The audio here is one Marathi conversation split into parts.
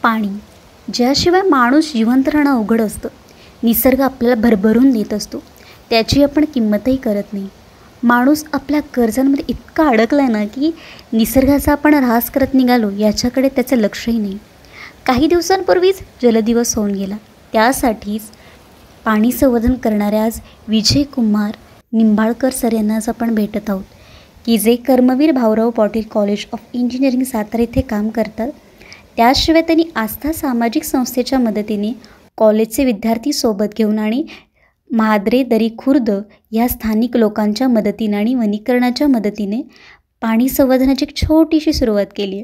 पाणी, ज्याशिवाय माणूस जिवंत राहणं अवघड असतं. निसर्ग आपल्याला भरभरून देत असतो, त्याची आपण किंमतही करत नाही. माणूस आपल्या गरजांमध्ये इतका अडकला आहे ना की निसर्गाचा आपण ऱ्हास करत निघालो याच्याकडे त्याचं लक्षही नाही. काही दिवसांपूर्वीच जलदिवस होऊन गेला. त्यासाठीच पाणी संवर्धन करणाऱ्या आज विजय कुमार निंबाळकर सर यांना आज आपण भेटत आहोत, की जे Karmaveer Bhaurao Patil college of engineering Satara येथे काम करतात. त्याशिवाय त्यांनी आस्था सामाजिक संस्थेच्या मदतीने कॉलेजचे विद्यार्थी सोबत घेऊन आणि म्हादरे दरी खुर्द या स्थानिक लोकांच्या मदतीने आणि वनीकरणाच्या मदतीने पाणी संवर्धनाची एक छोटीशी सुरुवात केली आहे.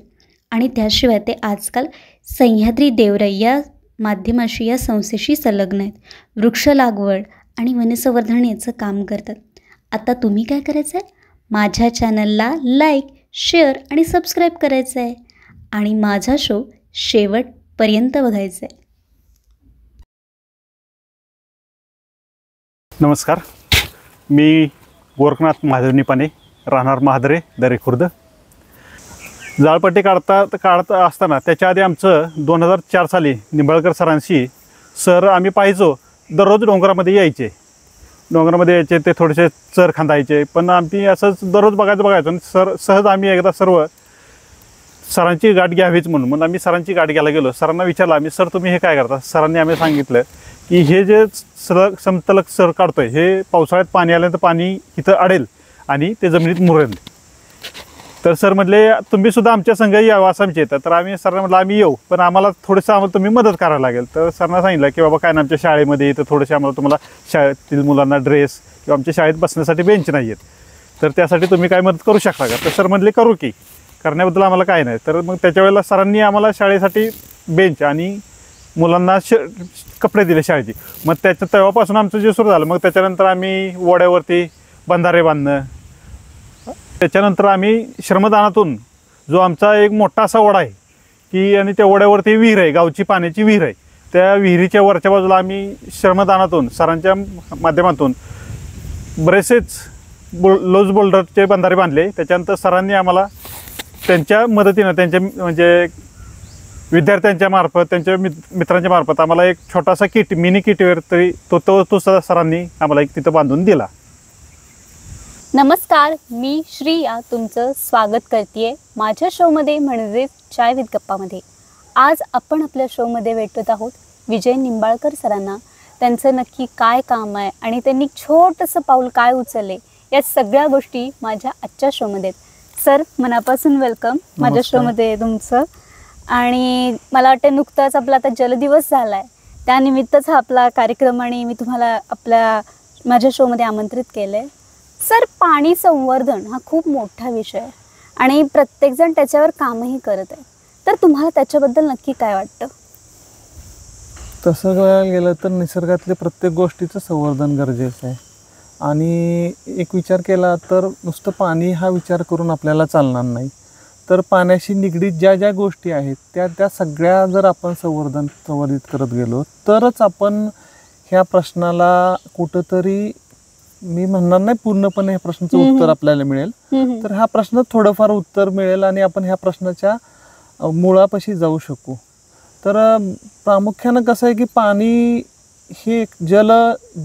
आणि त्याशिवाय ते आजकाल सह्याद्री देवराई या माध्यमाशी या संस्थेशी संलग्न आहेत. वृक्ष लागवड आणि वनसंवर्धन याचं काम करतात. आता तुम्ही काय करायचं आहे, माझ्या चॅनलला लाईक, शेअर आणि सबस्क्राईब करायचं आहे आणि माझा शो शेवटपर्यंत बघायचा आहे. नमस्कार, मी गोरखनाथ महादेव निपाणे, राहणार म्हादरे दरी खुर्द. जाळपट्टी काढत असताना त्याच्या आधी आमचं 2004 साली निंबाळकर सरांशी आम्ही पाहायचो. दररोज डोंगरामध्ये यायचे, ते थोडेसे चर खांदायचे. पण आम्ही असंच दररोज बघायचो आणि सहज आम्ही एकदा सर्व सरांची गाठ घ्यावीच म्हणून आम्ही सरांची गाठ घ्यायला गेलो. सरांना विचारलं आम्ही, सर तुम्ही हे काय करता? सरांनी आम्ही सांगितलं की हे जे समतलक सर काढतोय हे पावसाळ्यात पाणी आल्यानंतर पाणी इथं अडेल आणि ते जमिनीत मुरेल. तर सर म्हटले तुम्ही सुद्धा आमच्या संघ यावं असं आमच्या येतात. तर आम्ही सरांना म्हटलं आम्ही येऊ, पण आम्हाला तुम्ही मदत करायला लागेल. तर सरांना सांगितलं की बाबा काय ना, आमच्या शाळेमध्ये इथं थोडेसे तुम्हाला शाळेतील मुलांना ड्रेस किंवा आमच्या शाळेत बसण्यासाठी बेंच नाही आहेत, तर त्यासाठी तुम्ही काय मदत करू शकता का? तर सर म्हटले करू की, करण्याबद्दल आम्हाला काय नाही. तर मग त्याच्या वेळेला सरांनी आम्हाला शाळेसाठी बेंच आणि मुलांना कपडे दिले शाळेची. मग तेव्हापासून आमचं जे सुरू झालं. मग त्याच्यानंतर आम्ही ओढ्यावरती बंधारे बांधणं, त्याच्यानंतर आम्ही श्रमदानातून जो आमचा एक मोठा असा ओढा आहे की, आणि त्या ओढ्यावरती विहीर आहे, गावची पाण्याची विहीर आहे. त्या विहिरीच्या वरच्या बाजूला आम्ही श्रमदानातून सरांच्या माध्यमातून बरेचसेच लोज बोल्डरचे बंधारे बांधले. त्याच्यानंतर सरांनी आम्हाला त्यांच्या मदतीनं, त्यांच्या म्हणजे विद्यार्थ्यांच्या मार्फत, त्यांच्या मित्रांच्या मार्फत आम्हाला एक छोटासा मिनी किटवेअर तरी तो सरांनी आम्हाला एक तिथं बांधून दिला. नमस्कार, मी श्रीया तुमचं स्वागत करते माझ्या शोमध्ये म्हणजेच चाय विथ गप्पामध्ये. आज आपण आपल्या शोमध्ये भेटत आहोत विजय निंबाळकर सरांना. त्यांचं नक्की काय काम आहे आणि त्यांनी छोटंसं पाऊल काय उचलले या सगळ्या गोष्टी माझ्या आजच्या शोमध्ये आहेत. सर, मनापासून वेलकम माझ्या शोमध्ये तुमचं. आणि मला वाटतं नुकताच आपला आता जलदिवस झाला आहे, त्यानिमित्तच हा आपला कार्यक्रम आणि मी तुम्हाला माझ्या शोमध्ये आमंत्रित केलं आहे. सर, पाणी संवर्धन हा खूप मोठा विषय आहे आणि प्रत्येकजण त्याच्यावर कामही करत आहे. तर तुम्हाला त्याच्याबद्दल नक्की काय वाटतं? तसं बघायला गेलं तर निसर्गातल्या प्रत्येक गोष्टीचं संवर्धन गरजेचं आहे. आणि एक विचार केला तर नुसतं पाणी हा विचार करून आपल्याला चालणार नाही. तर पाण्याशी निगडीत ज्या गोष्टी आहेत त्या सगळ्या जर आपण संवर्धित करत गेलो तरच आपण ह्या प्रश्नाला कुठंतरी, मी म्हणणार नाही पूर्णपणे ह्या प्रश्नाचं उत्तर आपल्याला मिळेल, तर ह्या प्रश्नात थोडंफार उत्तर मिळेल आणि आपण ह्या प्रश्नाच्या मुळापाशी जाऊ शकू. तर प्रामुख्यानं कसं आहे की पाणी हे जल,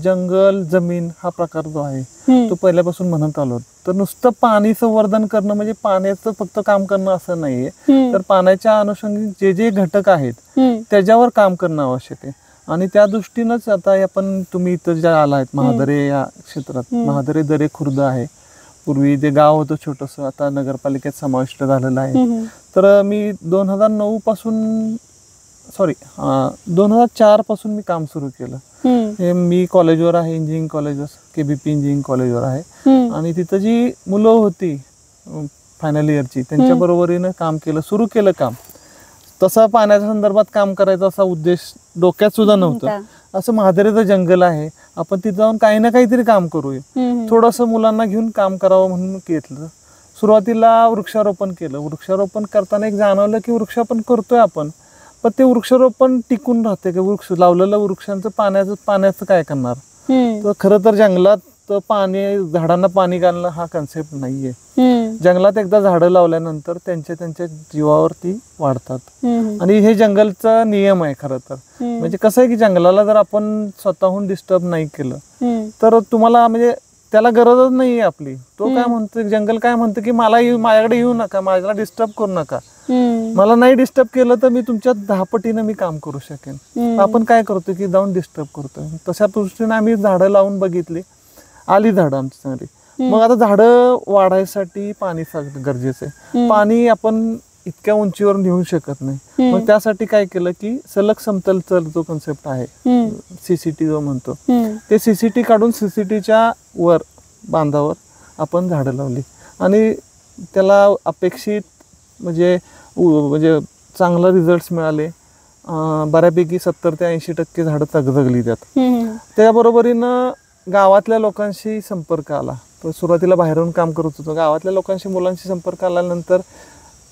जंगल, जमीन हा प्रकार जो आहे तो पहिल्यापासून म्हणत आलो. तर नुसतं पाणी संवर्धन करणं म्हणजे पाण्याचं फक्त काम करणं असं नाहीये. तर पाण्याच्या अनुषंगिक जे घटक आहेत त्याच्यावर काम करणं आवश्यक आहे. आणि त्या दृष्टीनंच आता तुम्ही इथं ज्या आला आहेत म्हादरे या क्षेत्रात, म्हादरे दरी खुर्द आहे. पूर्वी जे गाव होतं छोटंसं, आता नगरपालिकेत समाविष्ट झालेलं आहे. तर मी 2004 पासून मी काम सुरू केलं. मी कॉलेजवर आहे, इंजिनिअरिंग कॉलेजवर, KBP इंजिनिअरिंग कॉलेजवर आहे. आणि तिथं जी मुलं होती फायनल इयरची त्यांच्या बरोबरीनं काम केलं, सुरू केलं काम. तसं पाण्याच्या संदर्भात काम करायचा असा उद्देश डोक्यात सुद्धा नव्हतं. असं म्हादरेचं जंगल आहे, आपण तिथं जाऊन काही ना काहीतरी काम करूया, थोडंसं मुलांना घेऊन काम करावं म्हणून घेतलं. सुरुवातीला वृक्षारोपण केलं. वृक्षारोपण करताना एक जाणवलं की वृक्षारोपण करतोय आपण, पण ते वृक्षारोपण टिकून राहते का? लावलेलं वृक्षांचं पाण्याचं काय करणार? तर खरं तर जंगलात नुसतं झाडांना पाणी घालणं हा कन्सेप्ट नाहीये. हम्म. जंगलात एकदा झाडं लावल्यानंतर त्यांच्या जीवावर ती वाढतात. हम्म. आणि हे जंगलचा नियम आहे खरं तर. हम्म. म्हणजे कसं आहे की जंगलाला जर आपण स्वतःहून डिस्टर्ब नाही केलं हम्म. तर तुम्हाला म्हणजे त्याला गरजच नाहीये आपली. तो काय म्हणतो, जंगल काय म्हणतं की माझ्याकडे येऊ नका, माझ्याला डिस्टर्ब करू नका. हम्म. मला नाही डिस्टर्ब केलं तर मी तुमच्या 10 पटीनं मी काम करू शकेन. हम्म. आपण काय करतो की जाऊन डिस्टर्ब करतोय. तशा दृष्टीने आम्ही झाडं लावून बघितली, आली झाडं आमची चांगली. मग आता झाडं वाढायसाठी पाणी गरजेचं आहे. पाणी आपण इतक्या उंचीवर नेऊ शकत नाही. मग त्यासाठी काय केलं की सलग समतल जो कन्सेप्ट आहे, सीसीटी जो म्हणतो, ते सीसीटी काढून सीसीटीच्या वर बांधावर आपण झाडं लावली. आणि त्याला अपेक्षित म्हणजे चांगला रिझल्ट मिळाले. बऱ्यापैकी 70 ते 80% झाडं जगली त्यात. त्याबरोबरीनं गावातल्या लोकांशी संपर्क आला. तो सुरुवातीला बाहेरून काम करत होतो. गावातल्या लोकांशी, मुलांशी संपर्क आल्यानंतर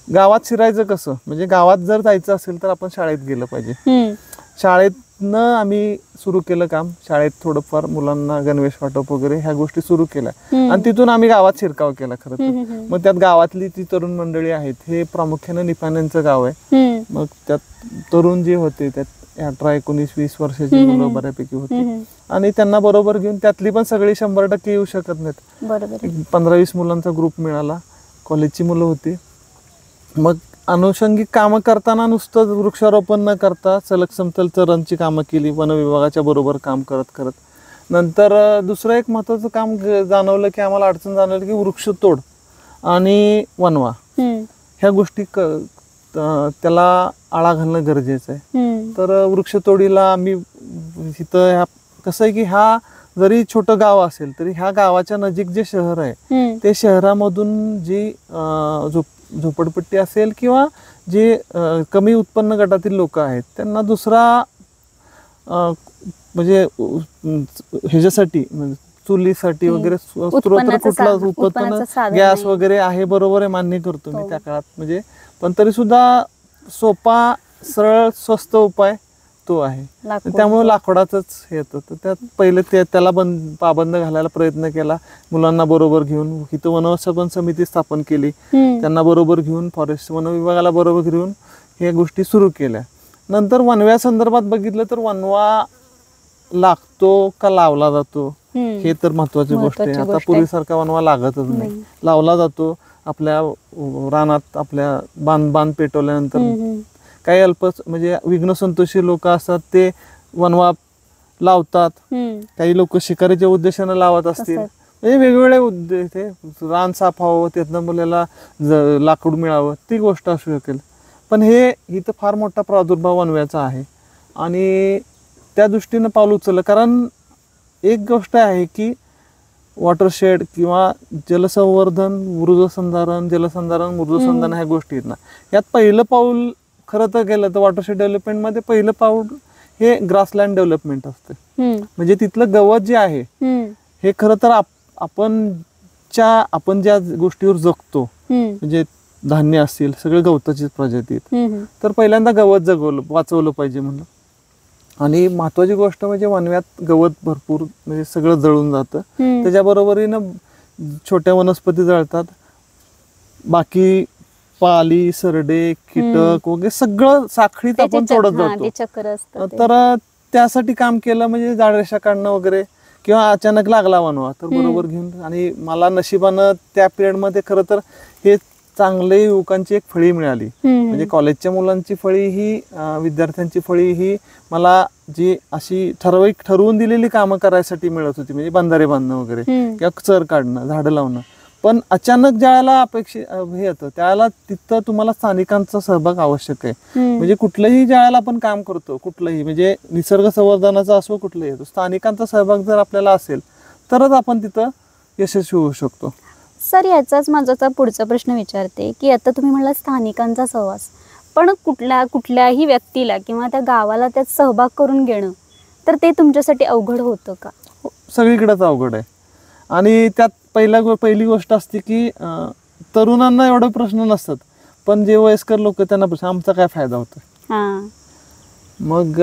गावात शिरायचं कसं, म्हणजे गावात जर जायचं असेल तर आपण शाळेत गेलं पाहिजे. शाळेतनं आम्ही सुरू केलं काम. शाळेत थोडंफार मुलांना गणवेश वाटप वगैरे ह्या गोष्टी सुरू केल्या. आणि तिथून आम्ही गावात शिरकाव केला खरं तर. मग त्यात गावातली ती तरुण मंडळी आहेत, हे प्रामुख्याने निपाण्यांचं गाव आहे. मग त्यात तरुण जे होते त्यात 18, 19, 20 वर्षाची मुलं बऱ्यापैकी होती. आणि त्यांना बरोबर घेऊन, त्यातली पण सगळी 100% येऊ शकत नाहीत. 15-20 मुलांचा ग्रुप मिळाला. कॉलेजची मुलं होती. मग अनुषंगिक कामं करताना नुसतं वृक्षारोपण न करता सलग समतल चरणची कामं केली, वन विभागाच्या बरोबर काम करत. नंतर दुसरं एक महत्त्वाचं काम जाणवलं की आम्हाला अडचण जाणवली की वृक्षतोड आणि वनवा ह्या गोष्टी त्याला आळा घालणं गरजेचं आहे. तर वृक्षतोडीला आम्ही इथं कसं आहे की हा जरी छोटं गाव असेल तरी ह्या गावाच्या नजीक जे शहर आहे ते शहरामधून जी झोपडपट्टी असेल किंवा जे कमी उत्पन्न गटातील लोक आहेत त्यांना दुसरा म्हणजे ह्याच्यासाठी चुलीसाठी वगैरे स्रोत कुठला उत्पन्न, गॅस वगैरे आहे, बरोबर आहे, मान्य करतो मी त्या काळात. म्हणजे पण तरी सुद्धा सोपा, सरळ, स्वस्त उपाय तो आहे. त्यामुळे लाकडाचंच हे येतं. तर त्यात पहिले त्याला पाबंद घालायला प्रयत्न केला. मुलांना बरोबर घेऊन इथं वनसंपदा समिती स्थापन केली. त्यांना बरोबर घेऊन फॉरेस्ट वन विभागाला बरोबर घेऊन ह्या गोष्टी सुरू केल्या. नंतर वनव्या संदर्भात बघितलं तर वनवा लागतो का लावला जातो हे तर महत्वाची गोष्ट आहे. आता पूर्वीसारखा वनवा लागतच नाही, लावला जातो. आपल्या रानात आपल्या बांध पेटवल्यानंतर काही म्हणजे विघ्नसंतोषी लोक असतात ते वनवा लावतात. काही लोक शिकारीच्या उद्देशानं लावत असतील. म्हणजे वेगवेगळे उद्देश, रान साफ व्हावं, त्यातनं मुलाला लाकूड मिळावं, ती गोष्ट असू शकेल. पण हे इथं फार मोठा प्रादुर्भाव वनव्याचा आहे आणि त्या दृष्टीनं पाऊल उचललं. कारण एक गोष्ट आहे की वॉटरशेड किंवा जलसंवर्धन, मृदसंधारण, मृदसंधारण ह्या गोष्टी आहेत ना, यात पहिलं पाऊल खरं तर गेलं तर वॉटरशेड डेव्हलपमेंटमध्ये पहिलं पाऊल हे ग्रासलँड डेव्हलपमेंट असते. म्हणजे तिथलं गवत जे आहे हे खरं तर आपण ज्या गोष्टीवर जगतो, म्हणजे धान्य असतील, सगळे गवताचीच प्रजाती आहेत. तर पहिल्यांदा गवत वाचवलं पाहिजे म्हणलं. आणि महत्वाची गोष्ट म्हणजे वनव्यात गवत भरपूर, म्हणजे सगळं जळून जातं. त्याच्याबरोबरीनं छोट्या वनस्पती जळतात, बाकी पाली, सरडे, कीटक वगैरे सगळं साखळीत आपण तोडत जातो. तर त्यासाठी काम केलं, म्हणजे जाडरेषा काढणं वगैरे, किंवा अचानक लागला वनवा तर बरोबर घेऊन. आणि मला नशिबानं त्या पिरियडमध्ये खरं तर हे चांगले युवकांची एक फळी मिळाली. म्हणजे कॉलेजच्या मुलांची फळी ही, विद्यार्थ्यांची फळी ही मला जी अशी ठरवून दिलेली कामं करायसाठी मिळत होती. म्हणजे बंधारे बांधणं वगैरे किंवा चर काढणं, झाडं लावणं. पण अचानक ज्यावेळेला हे येतं त्यावेळेला तिथं तुम्हाला स्थानिकांचा सहभाग आवश्यक आहे. म्हणजे कुठलंही ज्यावेळेला आपण काम करतो, कुठलंही म्हणजे निसर्ग संवर्धनाचा असो, कुठलंही येतो, स्थानिकांचा सहभाग जर आपल्याला असेल तरच आपण तिथं यशस्वी होऊ शकतो. सर, याचाच माझा पुढचा प्रश्न विचारते की आता तुम्ही म्हणला स्थानिकांचा सहवास, पण कुठल्याही व्यक्तीला किंवा त्या गावाला त्यात सहभाग करून घेणं, तर ते तुमच्यासाठी अवघड होतं का? सगळीकडेच अवघड आहे. आणि त्यात पहिली गोष्ट असते की तरुणांना एवढे प्रश्न नसतात, पण जे वयस्कर लोक त्यांना प्रश्न, आमचा काय फायदा होतो. मग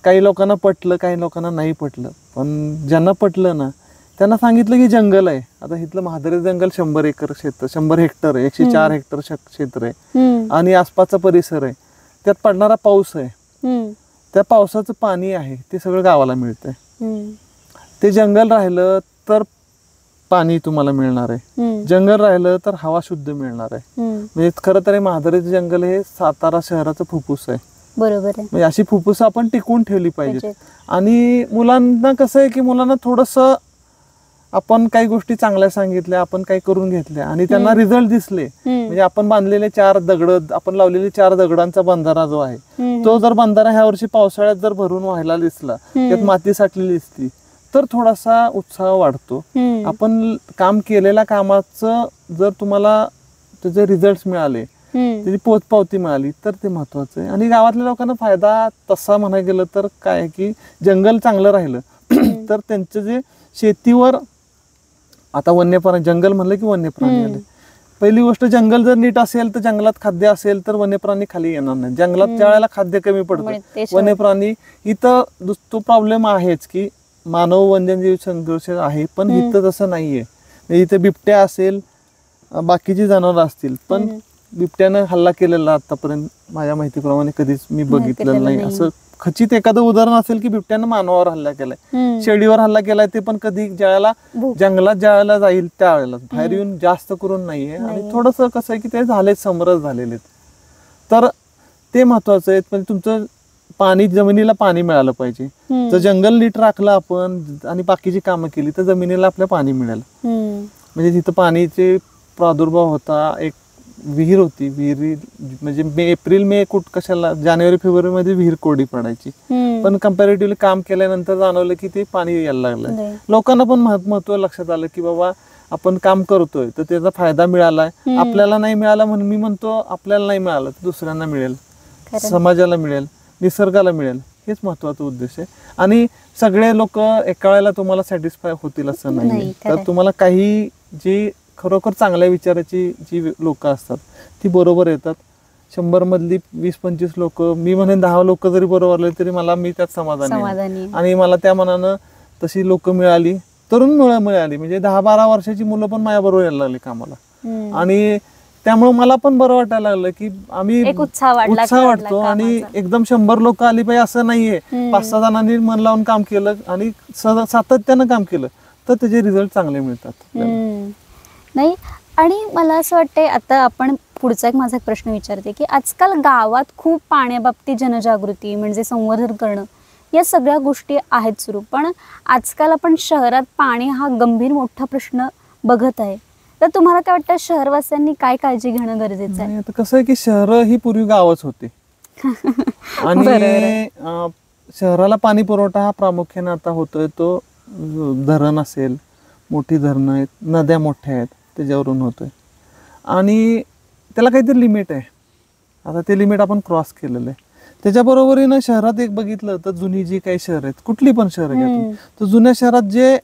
काही लोकांना पटलं, काही लोकांना नाही पटलं. पण ज्यांना पटलं ना त्यांना सांगितलं की जंगल आहे. आता इथलं महादरे जंगल 100 एकर क्षेत्र, 100 हेक्टर आहे, 104 हेक्टर क्षेत्र आहे आणि आसपासचा परिसर आहे. त्यात पडणारा पाऊस आहे, त्या पावसाचं पाणी आहे ते सगळं गावाला मिळतंय. ते जंगल राहिलं तर पाणी तुम्हाला मिळणार आहे, जंगल राहिलं तर हवा शुद्ध मिळणार आहे. म्हणजे खरं तर महादरेचं जंगल हे सातारा शहराचं फुफ्फुस आहे. बरोबर आहे. म्हणजे अशी फुफ्फुस आपण टिकवून ठेवली पाहिजे. आणि मुलांना कसं आहे की मुलांना थोडंसं आपण काही गोष्टी चांगल्या सांगितल्या, आपण काही करून घेतल्या आणि त्यांना रिझल्ट दिसले. म्हणजे आपण बांधलेले 4 दगड, आपण लावलेले 4 दगडांचा बंधारा जो आहे तो जर बंधारा ह्या वर्षी पावसाळ्यात जर भरून व्हायला दिसला, त्यात माती साठलेली दिसली, तर थोडासा उत्साह वाढतो. आपण काम केलेल्या कामाचं जर तुम्हाला त्याचे रिझल्ट मिळाले, त्याची पोचपावती मिळाली, तर ते महत्वाचं आहे. आणि गावातल्या लोकांना फायदा तसा म्हणायला गेलं तर काय आहे की जंगल चांगलं राहिलं तर त्यांचं जे शेतीवर, आता वन्यप्राणी, जंगल म्हणलं की वन्यप्राणी आले. पहिली गोष्ट, जंगल जर नीट असेल तर जंगलात खाद्य असेल तर वन्यप्राणी खाली येणार नाही. जंगलात ज्या वेळेला खाद्य कमी पडतं, वन्यप्राणी इथं तो प्रॉब्लेम आहेच की मानव वन्यजीव संघर्ष आहे, पण इथं तसं नाहीये. इथे बिबट्या असेल, बाकीची जनावर असतील, पण बिबट्यानं हल्ला केलेला आतापर्यंत माझ्या माहितीप्रमाणे कधीच मी बघितलेलं नाही. असं खचित एखादं उदाहरण असेल की बिबट्यानं मानवावर हल्ला केलाय, शेळीवर हल्ला केलाय, ते पण कधी ज्यावेळेला जंगलात ज्यावेळेला जाईल त्यावेळेला, बाहेर येऊन जास्त करून नाहीये. आणि थोडस कसं आहे की ते झालेच, समरस झालेले, तर ते महत्वाचं आहे. पण तुमचं पाणी, जमिनीला पाणी मिळालं पाहिजे. जर जंगल नीट राखलं आपण आणि बाकीची कामं केली तर जमिनीला आपल्या पाणी मिळेल. म्हणजे तिथं पाणीचे प्रादुर्भाव होता, एक विहीर होती, विहिरी म्हणजे एप्रिल मे कशाला, जानेवारी फेब्रुवारी मध्ये विहीर कोरडी पडायची, पण कम्पॅरेटिव्हली काम केल्यानंतर जाणवलं की ते पाणी यायला लागलं. लोकांना पण महत्व लक्षात आलं की बाबा आपण काम करतोय तर त्याचा फायदा मिळालाय. आपल्याला नाही मिळाला म्हणून मी म्हणतो, आपल्याला नाही मिळालं तर दुसऱ्यांना मिळेल, समाजाला मिळेल, निसर्गाला मिळेल, हेच महत्वाचा उद्देश आहे. आणि सगळे लोक एका वेळेला तुम्हाला सॅटिस्फाय होतील असं नाही. तर तुम्हाला काही जी खरोखर चांगल्या विचाराची जी लोक असतात ती बरोबर येतात. 100 मधली 20-25 लोक, मी म्हणेन 10 लोक जरी बरोबर आले तरी मी त्यात समाधानी. आणि मला त्या मनानं तशी लोक मिळाली, तरुण मिळाली, म्हणजे 10-12 वर्षाची मुलं पण माझ्या बरोबर यायला लागली कामाला. आणि त्यामुळे मला पण बरं वाटायला लागलं की आम्ही उत्साह वाटतो. आणि एकदम 100 लोक आली पाहिजे असं नाहीये. 5-6 जणांनी मन लावून काम केलं आणि सातत्यानं काम केलं तर त्याचे रिझल्ट चांगले मिळतात नाही. आणि मला असं वाटतंय, आता आपण पुढचा माझा एक प्रश्न विचारते की आजकाल गावात खूप पाण्याबाबतीत जनजागृती म्हणजे संवर्धन करणं या सगळ्या गोष्टी आहेत सुरू, पण आजकाल आपण शहरात पाणी हा गंभीर मोठा प्रश्न बघत आहे. तर तुम्हाला काय वाटतं, शहरवासियांनी काय काळजी घेणं गरजेचं आहे? आता कसं आहे की शहर ही पूर्वी गावच होते आणि शहराला पाणी पुरवठा हा प्रामुख्याने आता होतोय तो धरण असेल, मोठी धरणं आहेत, नद्या मोठ्या आहेत, त्याच्यावरून होतोय. आणि त्याला काहीतरी लिमिट आहे. आता ते लिमिट आपण क्रॉस केलेलं आहे. त्याच्याबरोबरीनं शहरात एक बघितलं तर जुनी जी काही शहर आहेत, कुठली पण शहर घ्या तर जुन्या शहरात जे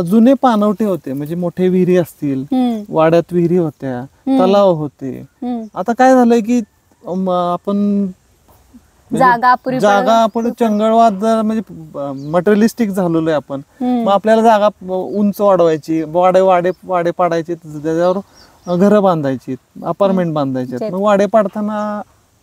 जुने पाणवठे होते, म्हणजे मोठे विहिरी असतील, वाड्यात विहिरी होत्या, तलाव होते. आता काय झालंय की आपण जागा आपण चंगळवाद म्हणजे मटेरियलिस्टिक झालेलो आहे आपण. मग आपल्याला जागा उंच वाढवायची, वाडे पाडायचे, त्याच्यावर घरं बांधायची, अपार्टमेंट बांधायचे. मग वाडे पाडताना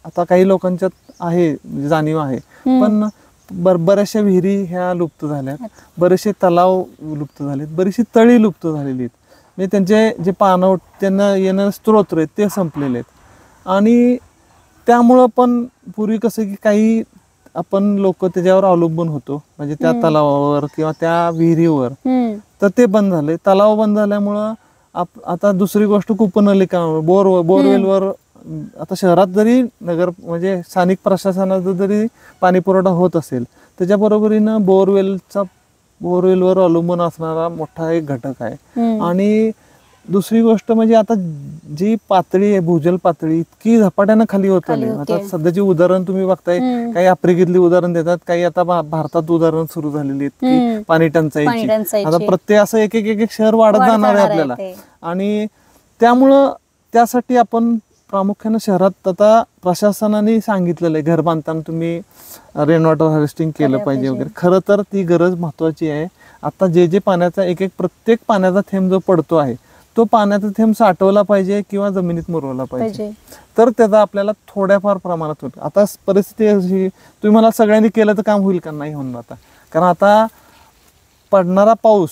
आता काही लोकांच्यात आहे जाणीव आहे, पण बऱ्याचशा विहिरी ह्या लुप्त झाल्यात, बरेचसे तलाव लुप्त झालेत, बरीचशी तळी लुप्त झालेली आहेत. म्हणजे त्यांचे जे पाणवठ त्यांना येणारे स्त्रोत आहेत ते संपलेले आहेत. आणि त्यामुळं पण पूर्वी कसं की काही आपण लोक त्याच्यावर अवलंबून होतो, म्हणजे त्या तलावावर किंवा त्या विहिरीवर, तर ते बंद झाले. तलाव बंद झाल्यामुळं आता दुसरी गोष्ट कूपनलिका, बोरवेलवर आता शहरात जरी नगर म्हणजे स्थानिक प्रशासनाचा जरी पाणी पुरवठा होत असेल, त्याच्याबरोबरीनं बोरवेलवर अवलंबून असणारा मोठा एक घटक आहे. आणि दुसरी गोष्ट म्हणजे आता जी पातळी आहे, भूजल पातळी इतकी झपाट्यानं खाली होत आली. आता सध्याची उदाहरण तुम्ही बघताय, काही आफ्रिकेतली उदाहरण देतात, काही आता भारतात उदाहरण सुरू झालेली आहेत की पाणी टंचाईची. आता प्रत्येक असं एक शहर वाढत जाणार आहे आपल्याला. आणि त्यामुळं त्यासाठी आपण प्रामुख्याने शहरात आता प्रशासनाने सांगितलेलं आहे, घर बांधताना तुम्ही रेन वॉटर हार्वेस्टिंग केलं पाहिजे वगैरे. खरं तर ती गरज महत्वाची आहे. आता जे पाण्याचा प्रत्येक पाण्याचा थेंब जो पडतो आहे तो पाण्याचा थेंब साठवला पाहिजे किंवा जमिनीत मुरवला पाहिजे, तर त्याचा आपल्याला थोड्याफार प्रमाणात होईल. आता परिस्थिती अशी, तुम्ही मला सगळ्यांनी केलं तर काम होईल का? नाही होणार आता. कारण आता पडणारा पाऊस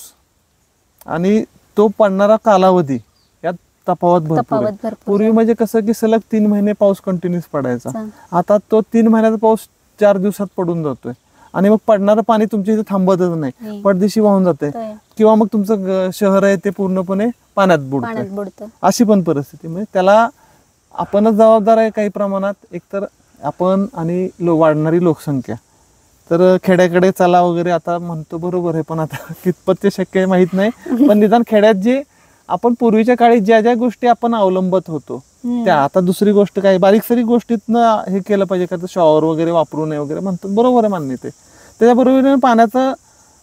आणि तो पडणारा कालावधी यात तफावत भरपूर आहे. पूर्वी म्हणजे कसं की सलग 3 महिने पाऊस कंटिन्यूस पडायचा, आता तो 3 महिन्याचा पाऊस 4 दिवसात पडून जातोय आणि मग पडणारं पाणी तुमच्या इथे थांबतच नाही, पडदिशी वाहून जाते किंवा मग तुमचं शहर आहे ते पूर्णपणे पाण्यात बुडतं. अशी पण परिस्थिती. म्हणजे त्याला आपणच जबाबदार आहे काही प्रमाणात, एकतर आपण आणि वाढणारी लोकसंख्या. तर खेड्याकडे चला वगैरे आता म्हणतो बरोबर आहे, पण आता कितपत ते शक्य आहे माहित नाही. पण निदान खेड्यात जे आपण पूर्वीच्या काळी ज्या ज्या गोष्टी आपण अवलंबत होतो त्या, आता दुसरी गोष्ट काय बारीक सारीक गोष्टीतनं हे केलं पाहिजे का, शॉवर वगैरे वापरू नये वगैरे म्हणतात, बरोबर आहे, मान्य ते. त्याच्याबरोबर पाण्याचं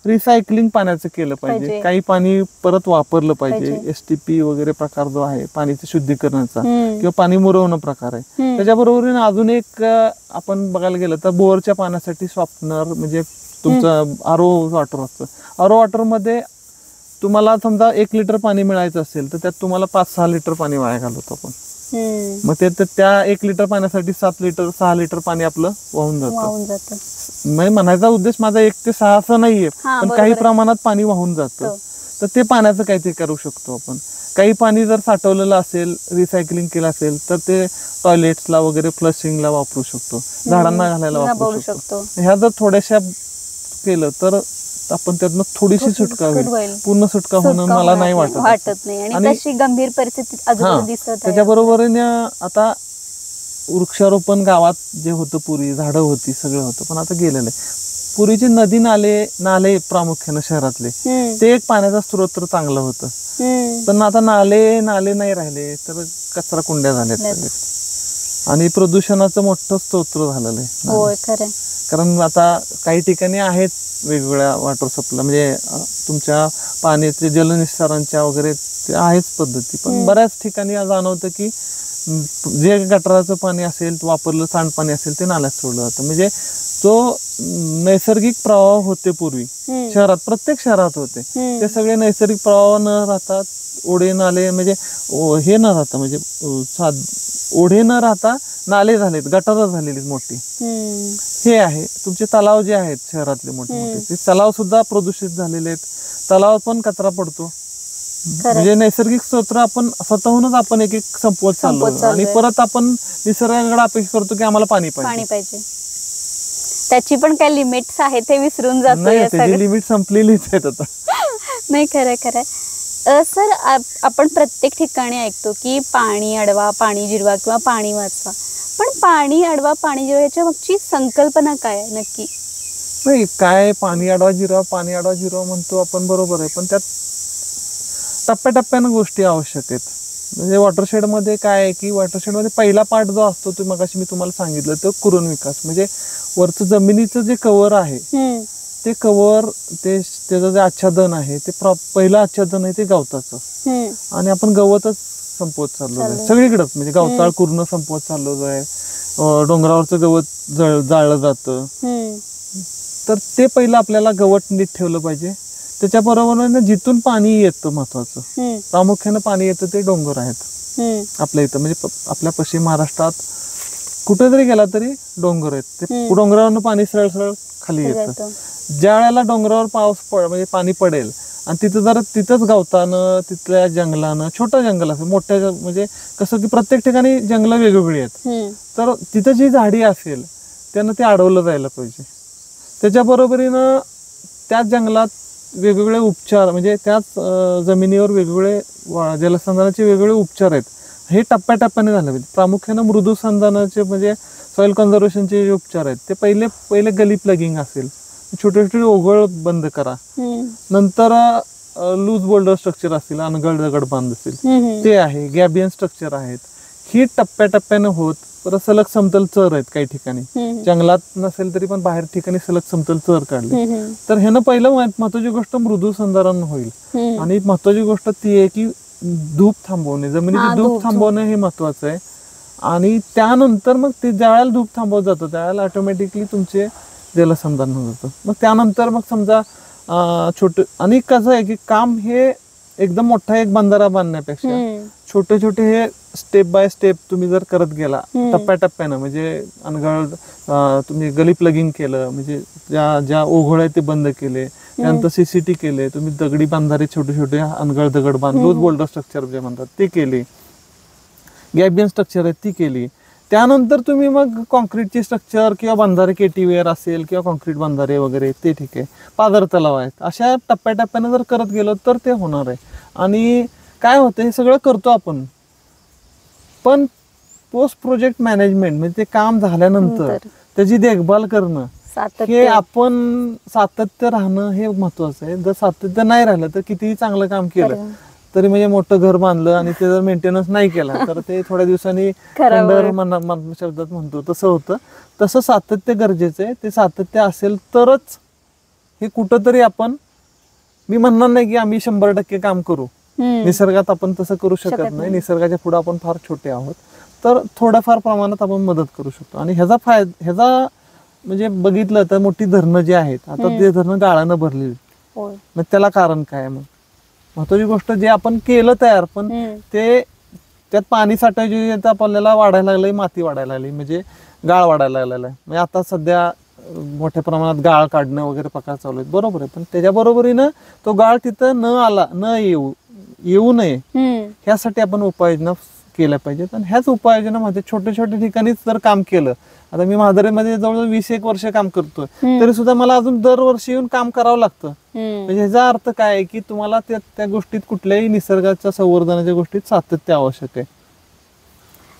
रिसायकलिंग पाण्याचं केलं पाहिजे, काही पाणी परत वापरलं पाहिजे. STP वगैरे प्रकार जो आहे पाणीचं शुद्धीकरणाचा किंवा पाणी मुरवणं प्रकार आहे. त्याच्याबरोबर अजून एक आपण बघायला गेलं तर बोअरच्या पाण्यासाठी सॉफ्टनर म्हणजे तुमचं RO वॉटर असतं. RO वॉटर मध्ये तुम्हाला समजा 1 लिटर पाणी मिळायचं असेल तर त्यात तुम्हाला 5-6 लिटर पाणी वाया घालवतो आपण. मग ते त्या 1 लिटर पाण्यासाठी 6 लिटर पाणी आपलं वाहून जातं. म्हणजे म्हणायचा उद्देश माझा 1 ते 6 असं नाहीये, पण काही प्रमाणात पाणी वाहून जातं. तर ते पाण्याचं काहीतरी करू शकतो आपण. काही पाणी जर साठवलेलं असेल, रिसायकलिंग केलं असेल तर ते टॉयलेट्सला वगैरे फ्लशिंगला वापरू शकतो, झाडांना घालायला वापरू शकतो. ह्या जर थोड्याशा केलं तर आपण त्यातनं थोडीशी सुटका होईल. पूर्ण सुटका होणं मला नाही वाटत नाही. आणि तशी गंभीर परिस्थिती त्याच्याबरोबर आता वृक्षारोपण गावात जे होतं पूर्वी, झाडं होती, सगळं होतं, पण आता गेलेलं आहे. पूर्वीचे नदी नाले प्रामुख्यानं शहरातले ते एक पाण्याचा स्रोत तर चांगलं होतं, पण आता नाले नाही राहिले तर कचरा कुंड्या झाल्यात आणि प्रदूषणाचं मोठं स्तोत्र झालेलं आहे. कारण आता काही ठिकाणी आहेत वेगवेगळ्या वॉटर सप्लाय म्हणजे तुमच्या पाण्याचे जलनिस्सारांच्या वगैरे ते आहेच पद्धती, पण बऱ्याच ठिकाणी जाणवतं की जे गटाराचं पाणी असेल, वापरलं सांडपाणी असेल ते नाल्यात सोडलं जातं. म्हणजे जो नैसर्गिक प्रवाह होते पूर्वी शहरात, प्रत्येक शहरात होते, ते सगळे नैसर्गिक प्रवाह न राहतात, ओढे नाले म्हणजे हे न राहता, म्हणजे ओढे न राहता नाले झालेत, गटारं झालेली मोठी. हे आहे तुमचे तलाव जे आहेत शहरातले मोठे ते तलाव सुद्धा प्रदूषित झालेले आहेत. तलावात पण कचरा पडतो. म्हणजे नैसर्गिक स्रोत आपण स्वतःहूनच आपण एक संपवत चाललो आणि परत आपण निसर्गाकडे अपेक्षा करतो की आम्हाला पाणी पाहिजे. त्याची पण काही लिमिट्स आहेत ते विसरून जातो. त्याची लिमिट संपलेलीच आहेत आता. नाही, खरंय. सर, आपण प्रत्येक ठिकाणी ऐकतो की पाणी अडवा, पाणी जिरवा किंवा पाणी वाचवा, पण पाणी अडवा, पाणी जिरवा याच्या मागची संकल्पना काय आहे नक्की? नाही, काय पाणी अडवा जिरवा म्हणतो आपण, बरोबर आहे, पण त्यात टप्प्याटप्प्यानं गोष्टी आवश्यक आहेत. म्हणजे वॉटरशेडमध्ये काय आहे की वॉटरशेडमध्ये पहिला पार्ट जो असतो तो मगाशी मी तुम्हाला सांगितलं, तो कुरण विकास. म्हणजे वरचं जमिनीचं जे कव्हर आहे ते कव्हर, त्याचं जे आच्छादन आहे ते पहिलं आच्छादन आहे ते गवताचं, आणि आपण गवतच संपवत चाललो आहे सगळीकडेच. म्हणजे गवताळ कुरण संपवत चाललो आहे, डोंगरावरचं गवत जाळलं जातं. तर ते पहिलं आपल्याला गवत नीट ठेवलं पाहिजे. त्याच्याबरोबर जिथून पाणी येतं महत्वाचं, प्रामुख्यानं पाणी येतं ते डोंगर आहेत आपल्या इथं. म्हणजे आपल्या पश्चिम महाराष्ट्रात कुठे जरी गेला तरी डोंगर आहेत, ते डोंगरावरनं पाणी सरळ खाली येतं. ज्या वेळेला डोंगरावर पाऊस म्हणजे पाणी पडेल आणि तिथंच गवतानं, तिथल्या जंगलानं, छोटं जंगल असेल, मोठ्या म्हणजे कसं की प्रत्येक ठिकाणी जंगलं वेगवेगळी आहेत, तर तिथं जी झाडी असेल त्यानं ते अडवलं जायला पाहिजे. त्याच्याबरोबरीनं त्याच जंगलात वेगवेगळे उपचार, म्हणजे त्याच जमिनीवर वेगवेगळे जलसंधारणाचे वेगवेगळे उपचार आहेत, हे टप्प्याटप्प्याने झाले पाहिजे. प्रामुख्यानं मृदू संधारणाचे म्हणजे सॉइल कन्झर्वेशनचे जे उपचार आहेत ते पहिले गली प्लगिंग असेल, छोटे छोटे ओघळ बंद करा, नंतर लूज बोल्डर स्ट्रक्चर असतील, अनगळ दगड बांध असतील ते आहे, गॅबियन स्ट्रक्चर आहेत, ही टप्प्याटप्प्यानं होत. परत सलग समतल चर आहेत काही ठिकाणी, जंगलात नसेल तरी पण बाहेर ठिकाणी सलग समतल चर काढले. तर ह्यानं पहिलं महत्वाची गोष्ट मृदू संधारण होईल. आणि महत्वाची गोष्ट ती आहे की धूप थांबवणे, जमिनीची धूप थांबवणे हे महत्वाचं आहे. आणि त्यानंतर मग ते ज्या वेळेला धूप थांबवत जातं त्यावेळेला ऑटोमॅटिकली तुमचे जलसंधारण होत जातं. मग त्यानंतर मग समजा छोटे, आणि कसं आहे की काम हे एकदम मोठा एक बंधारा बांधण्यापेक्षा छोटे छोटे हे स्टेप बाय स्टेप तुम्ही जर करत गेला टप्प्याटप्प्यानं, म्हणजे अनगळ तुम्ही गली प्लगिंग केलं, म्हणजे ज्या ओघळ आहेत ते बंद केले, त्यानंतर सीसीटी केले, तुम्ही दगडी बांधारे छोटे छोटे अनगळ दगड लूज बोल्डर स्ट्रक्चर जे म्हणतात ते केले, गॅबियन स्ट्रक्चर आहेत ती केली, त्यानंतर तुम्ही मग कॉन्क्रीटची स्ट्रक्चर किंवा बंधारे केटीवेअर असेल किंवा कॉन्क्रीट बंधारे वगैरे ते ठीक आहे, पाझर तलाव आहेत, अशा टप्प्याटप्प्यानं जर करत गेलो तर ते होणार आहे. आणि काय होतं, हे सगळं करतो आपण, पण पोस्ट प्रोजेक्ट मॅनेजमेंट म्हणजे ते काम झाल्यानंतर त्याची देखभाल करणं, हे आपण सातत्य राहणं हे महत्वाचं आहे. जर सातत्य नाही राहिलं तर कितीही चांगलं काम केलं तरी, म्हणजे मोठं घर बांधलं आणि ते जर मेंटेनन्स नाही केला तर ते थोड्या दिवसांनी खंडर शब्दात म्हणतो तसं होतं. तसं सातत्य गरजेचं आहे. ते सातत्य असेल तरच हे कुठंतरी आपण, मी म्हणणार नाही की आम्ही 100% काम करू, निसर्गात आपण तसं करू शकत नाही, निसर्गाच्या पुढे आपण फार छोटे आहोत, तर थोड्याफार प्रमाणात आपण मदत करू शकतो. आणि ह्याचा म्हणजे बघितलं तर मोठी धरणं जी आहेत आता ते धरणं गाळानं भरलेली, मग त्याला कारण काय? मग महत्वाची गोष्ट जे आपण केलं तयार, पण ते त्यात पाणी साठायची आपल्याला वाढायला लागलंय, माती वाढायला लागली, म्हणजे गाळ वाढायला लागलेला आहे. म्हणजे आता सध्या मोठ्या प्रमाणात गाळ काढणं वगैरे प्रकार चालू आहेत, बरोबर आहे, पण त्याच्या बरोबरीनं तो गाळ तिथं न येऊ नये ह्यासाठी आपण उपाययोजना केल्या पाहिजेत. आणि ह्याच उपाययोजनामध्ये छोट्या छोट्या ठिकाणीच जर काम केलं, आता मी म्हादरेमध्ये जवळजवळ 20-21 वर्ष काम करतोय, तरी सुद्धा मला अजून दरवर्षी येऊन काम करावं लागतं. म्हणजे ह्याचा अर्थ काय आहे की तुम्हाला त्या गोष्टीत, कुठल्याही निसर्गाच्या संवर्धनाच्या गोष्टीत सातत्य आवश्यक आहे.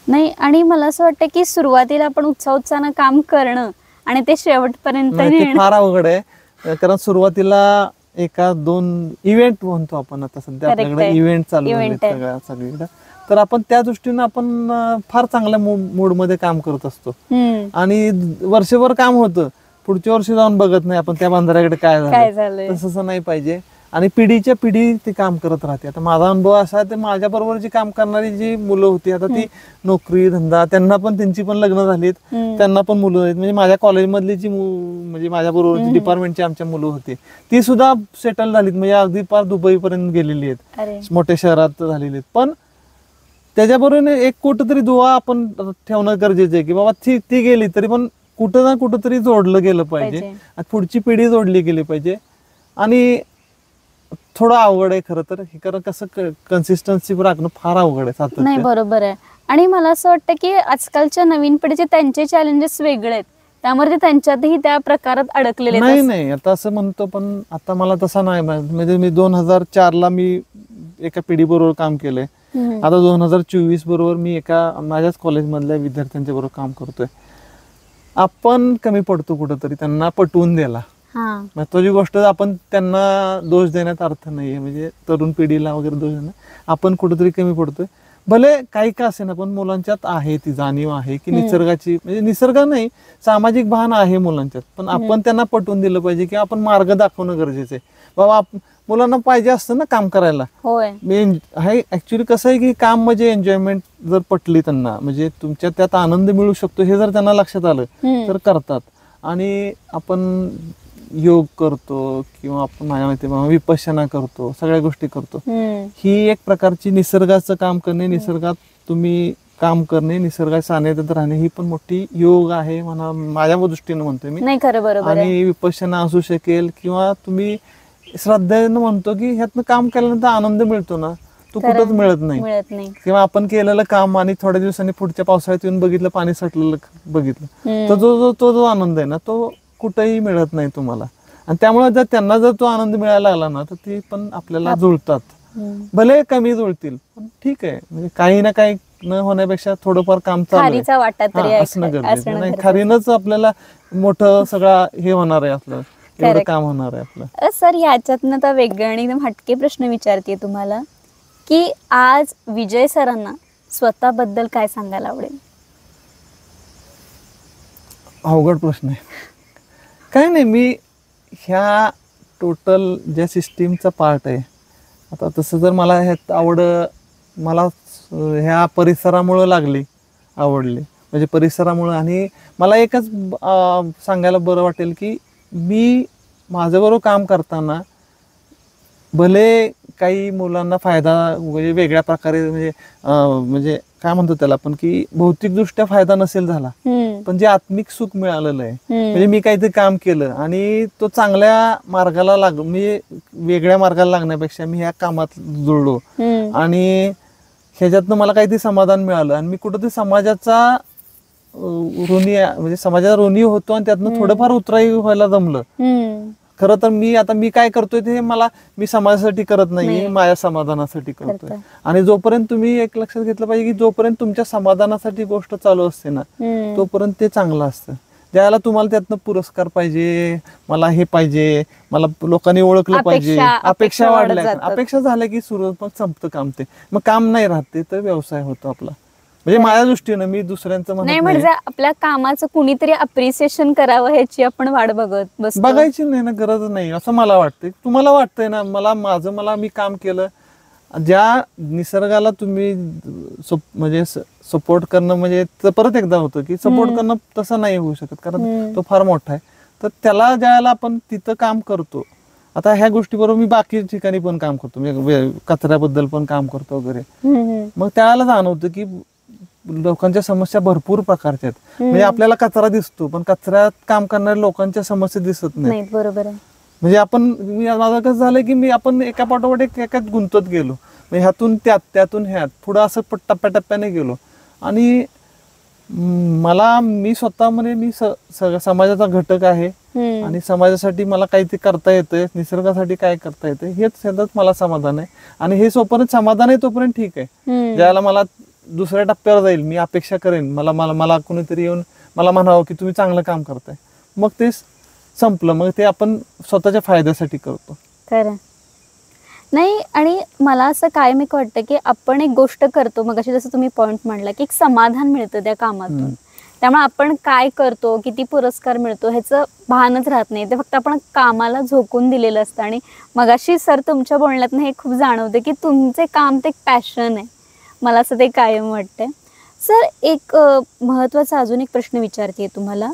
नाही, आणि मला असं वाटतं की सुरुवातीला आपण उत्साहानं काम करणं आणि ते शेवटपर्यंत फार अवघड आहे. कारण सुरुवातीला 1-2 इव्हेंट म्हणतो आपण, आता सध्या आपल्याकडे इव्हेंट चालू आहेत सगळीकडे, तर आपण त्या दृष्टीनं आपण फार चांगल्या मूड मध्ये काम करत असतो. आणि वर्षभर काम होतं, पुढच्या वर्षी जाऊन बघत नाही आपण त्या बंधाऱ्याकडे काय झालं, तसं नाही पाहिजे. आणि पिढीच्या पिढी ते काम करत राहते. आता माझा अनुभव असा आहे, माझ्या बरोबर जी काम करणारी जी मुलं होती, आता ती नोकरी धंदा, त्यांना पण त्यांची पण लग्न झालीत, त्यांना पण मुलं आहेत. म्हणजे माझ्या कॉलेजमधली जी म्हणजे माझ्या बरोबर डिपार्टमेंटची आमच्या मुलं होती, ती सुद्धा सेटल झालीत, म्हणजे अगदी फार दुबई पर्यंत गेलेली आहेत, मोठ्या शहरात झालेली आहेत. पण त्याच्याबरोबर एक कुठंतरी दुवा आपण ठेवणं गरजेचं आहे की बाबा ती गेली तरी पण कुठं ना कुठं तरी जोडलं गेलं पाहिजे, पुढची पिढी जोडली गेली पाहिजे. आणि थोडं अवघड आहे खरं तर, कारण कसं कन्सिस्टन्सी राखणं फार अवघड आहे. सातत्य नाही, बरोबर आहे. आणि मला असं वाटतं की आजकालच्या नवीन पिढीचे त्यांचे चॅलेंजेस वेगळे आहेत, त्यामुळे ते त्यांच्यातही त्या प्रकारात अडकलेले नाही. आता असं म्हणतो, पण आता मला तसा नाही. म्हणजे मी 2004 मी एका पिढी बरोबर काम केलंय, आता 2024 बरोबर मी माझ्याच कॉलेजमधल्या विद्यार्थ्यांच्या बरोबर काम करतोय. आपण कमी पडतो कुठंतरी त्यांना पटवून द्यायला. महत्वाची गोष्ट, आपण त्यांना दोष देण्यात अर्थ नाहीये, म्हणजे तरुण पिढीला वगैरे दोष देणं, आपण कुठंतरी कमी पडतोय. भले काही का असे ना, पण मुलांच्यात आहे ती जाणीव आहे की निसर्गाची, म्हणजे निसर्ग नाही, सामाजिक भान आहे मुलांच्यात, पण आपण त्यांना पटवून दिलं पाहिजे की आपण मार्ग दाखवणं गरजेचं आहे. बाबा मुलांना पाहिजे असतं ना काम करायला. ऍक्च्युली कसं आहे की काम म्हणजे एन्जॉयमेंट जर पटली त्यांना, म्हणजे तुमच्या त्यात आनंद मिळू शकतो हे जर त्यांना लक्षात आलं तर करतात. आणि आपण योग करतो किंवा आपण माझ्या माहिती विपश्यना करतो, सगळ्या गोष्टी करतो, ही एक प्रकारची निसर्गाचं काम करणे, निसर्गात तुम्ही काम करणे, निसर्गाच्या सानिध्यात राहणे, ही पण मोठी योग आहे म्हणा, माझ्या दृष्टीने म्हणतोय मी. नाही, खरं, बरोबर. आणि विपश्यना असू शकेल, किंवा तुम्ही श्रद्धेनं म्हणतो की ह्यातनं काम केल्यानंतर आनंद मिळतो ना, तो कुठंच मिळत नाही. किंवा आपण केलेलं काम आणि थोड्या दिवसांनी पुढच्या पावसाळ्यात येऊन बघितलं, पाणी साठलेलं बघितलं, तर जो आनंद आहे ना, तो कुठेही मिळत नाही तुम्हाला. आणि त्यामुळे जर त्यांना जर तो आनंद मिळायला लागला ना, तर ते पण आपल्याला जुळतात. भले कमी जुळतील पण ठीक आहे, म्हणजे काही ना काही न होण्यापेक्षा थोडंफार काम चालू असणं गरजेचं नाही. खारीनच आपल्याला मोठं सगळं हे होणार आहे, आपलं एवढं काम होणार आहे आपलं. सर, ह्याच्यातनं तर वेगळं आणि एकदम हटके प्रश्न विचारते तुम्हाला की आज विजय सरांना स्वतःबद्दल काय सांगायला आवडेल? अवघड प्रश्न आहे. काय नाही, मी ह्या टोटल ज्या सिस्टीमचा पार्ट आहे. आता तसं जर मला ह्यात मला ह्या परिसरामुळं आवडली, म्हणजे परिसरामुळं. आणि मला एकच सांगायला बरं वाटेल की मी माझ्याबरोबर काम करताना भले काही मुलांना फायदा म्हणजे वेगळ्या प्रकारे म्हणजे काय म्हणतो त्याला आपण की भौतिकदृष्ट्या फायदा नसेल झाला, पण जे आत्मिक सुख मिळालेलं आहे, म्हणजे मी काहीतरी काम केलं आणि तो चांगल्या मार्गाला मी वेगळ्या मार्गाला लागण्यापेक्षा मी ह्या कामात जुळलो आणि ह्याच्यातनं मला काहीतरी समाधान मिळालं आणि मी कुठंतरी समाजाचा म्हणजे समाजाचा ऋणी होतो आणि त्यातनं थोडंफार उतराई व्हायला जमलं. खरं तर मी काय करतोय ते मी समाजासाठी करत नाही, माझ्या समाधानासाठी करतोय. आणि जोपर्यंत तुम्ही एक लक्षात घेतलं पाहिजे की जोपर्यंत तुमच्या समाधानासाठी गोष्ट चालू असते ना तोपर्यंत ते चांगलं असतं. ज्यावेळेला तुम्हाला त्यातनं पुरस्कार पाहिजे, मला हे पाहिजे, मला लोकांनी ओळखलं पाहिजे, अपेक्षा वाढल्या, अपेक्षा झाल्या की सुरू मग संपतं काम. ते मग काम नाही राहते तर व्यवसाय होतो आपला. म्हणजे माझ्या दृष्टीनं, मी दुसऱ्यांचं म्हणत नाही, म्हणजे आपल्या कामाचं कुणीतरी अप्रिसिएशन करावं ह्याची आपण वाट बघायची नाही ना, गरज नाही असं मला वाटतंय. तुम्हाला वाटतंय ना मला मी काम केलं, ज्या निसर्गाला तुम्ही म्हणजे सपोर्ट करणं म्हणजे परत एकदा होतं की सपोर्ट करणं तसं नाही होऊ शकत कारण तो फार मोठा आहे. तर त्याला ज्यावेळेला आपण तिथं काम करतो, आता ह्या गोष्टीबरोबर मी बाकी ठिकाणी पण काम करतो, म्हणजे कचऱ्याबद्दल पण काम करतो वगैरे, मग त्यावेळेला जाणवतं की लोकांच्या समस्या भरपूर प्रकारच्या आहेत. म्हणजे आपल्याला कचरा दिसतो पण कचऱ्यात काम करणाऱ्या लोकांच्या समस्या दिसत नाही. बरोबर आहे. म्हणजे माझं कसं झालं की आपण एका पाठोपाठ एकाच गुंतत गेलो, म्हणजे ह्यातून त्यातून ह्यात पुढं असं टप्प्याटप्प्याने गेलो आणि मी स्वतः म्हणजे मी समाजाचा घटक आहे आणि समाजासाठी मला काहीतरी करता येतंय, निसर्गासाठी काय करता येतंय हेच मला समाधान आहे. आणि हे जोपर्यंत समाधान आहे तोपर्यंत ठीक आहे. ज्यावेळेला मला दुसऱ्या टप्प्यावर जाईल, मी अपेक्षा करेन मला कोणीतरी येऊन मला म्हणावं की तुम्ही चांगलं काम करताय, मग ते संपलं. मग ते आपण स्वतःच्या फायद्यासाठी करतो. खरं नाही. आणि मला असं कायम एक वाटतं की आपण एक गोष्ट करतो, मग अशी जसं तुम्ही पॉइंट मांडला की एक समाधान मिळतं त्या कामातून, त्यामुळे आपण काय करतो, किती पुरस्कार मिळतो ह्याचं भानच राहत नाही. ते फक्त आपण कामाला झोकून दिलेलं असतं. आणि मगाशी सर तुमच्या बोलण्यातनं हे खूप जाणवतं की तुमचे काम ते एक पॅशन आहे. मला असं ते कायम वाटतंय. सर एक महत्त्वाचा अजून एक प्रश्न विचारते तुम्हाला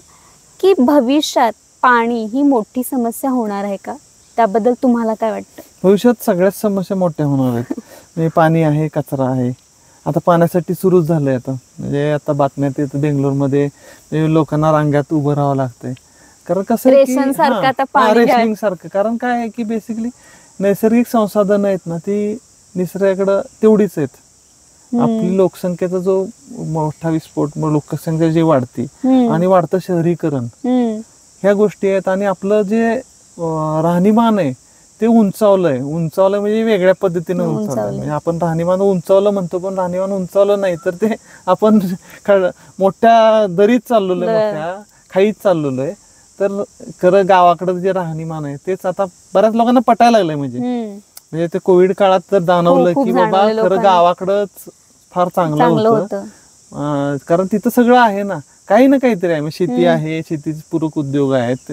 की भविष्यात पाणी ही मोठी समस्या होणार आहे का? त्याबद्दल तुम्हाला काय वाटतं? भविष्यात सगळ्याच समस्या मोठ्या होणार आहेत. म्हणजे पाणी आहे, कचरा आहे. आता पाण्यासाठी सुरूच झालंय. म्हणजे आता बातम्यात येतं बेंगलोरमध्ये लोकांना रांग्यात उभं राहावं लागतंय. कारण कसं रेशनिंग सारखं. कारण काय आहे की बेसिकली नैसर्गिक संसाधनं आहेत ना ती निसर्गाकडं तेवढीच आहेत. आपली लोकसंख्येचा जो मोठा विस्फोट, लोकसंख्या जी वाढते आणि वाढतं शहरीकरण, ह्या गोष्टी आहेत. आणि आपलं जे राहणीमान आहे ते उंचावलंय म्हणजे वेगळ्या पद्धतीने उंचावलंय. म्हणजे आपण राहणीमान उंचावलं म्हणतो पण राहणीमान उंचावलं नाही तर ते आपण मोठ्या दरीत चाललेलो आहे, मोठ्या खाईत चाललेलो आहे. तर खरं गावाकडं जे राहणीमान आहे तेच आता बऱ्याच लोकांना पटायला लागलंय. म्हणजे ते कोविड काळात तर जाणवलं की बाबा खरं गावाकडंच फार चांगलं होतं. कारण तिथं सगळं आहे ना, काही ना काहीतरी आहे. शेती आहे, शेतीचे पूरक उद्योग आहेत,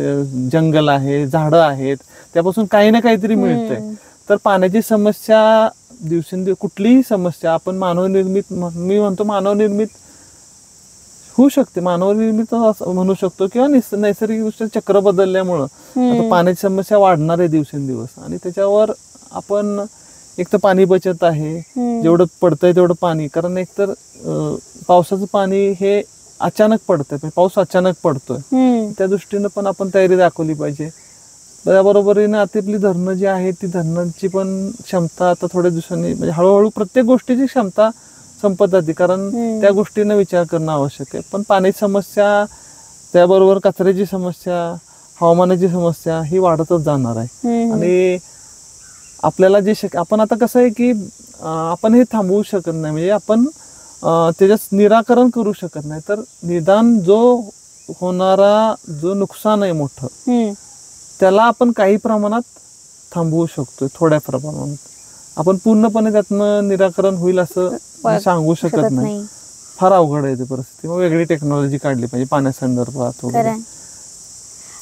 जंगल आहे, झाडं आहेत, त्यापासून काही ना काहीतरी मिळतंय. तर पाण्याची समस्या दिवसेंदिवस, कुठलीही समस्या आपण मानवनिर्मित, मी म्हणतो मानवनिर्मित होऊ शकते, मानवनिर्मित म्हणू शकतो किंवा नैसर्गिक चक्र बदलल्यामुळं आता पाण्याची समस्या वाढणार आहे दिवसेंदिवस. आणि त्याच्यावर आपण एक तर पाणी बचत आहे, जेवढं पडतंय तेवढं पाणी. कारण एकतर पावसाचं पाणी हे अचानक पडतंय, पाऊस अचानक पडतोय, त्या दृष्टीनं पण आपण तयारी दाखवली पाहिजे. त्याबरोबरीने आता आपली धरणं जी आहेत ती धरणांची पण क्षमता आता थोड्या दिवसांनी म्हणजे हळूहळू प्रत्येक गोष्टीची क्षमता संपत जाते. कारण त्या गोष्टीनं विचार करणं आवश्यक आहे. पण पाण्याची समस्या, त्याबरोबर कचऱ्याची समस्या, हवामानाची समस्या ही वाढतच जाणार आहे. आणि आपल्याला जे आपण आता कसं आहे की आपण हे थांबवू शकत नाही, म्हणजे आपण त्याच्यात निराकरण करू शकत नाही. तर निदान जो होणारा जो नुकसान आहे मोठं, त्याला आपण काही प्रमाणात थांबवू शकतो, थोड्या प्रमाणात. आपण पूर्णपणे त्यातनं निराकरण होईल असं सांगू शकत नाही. फार अवघड आहे ती परिस्थिती. मग वेगळी टेक्नॉलॉजी काढली पाहिजे पाण्यासंदर्भात वगैरे.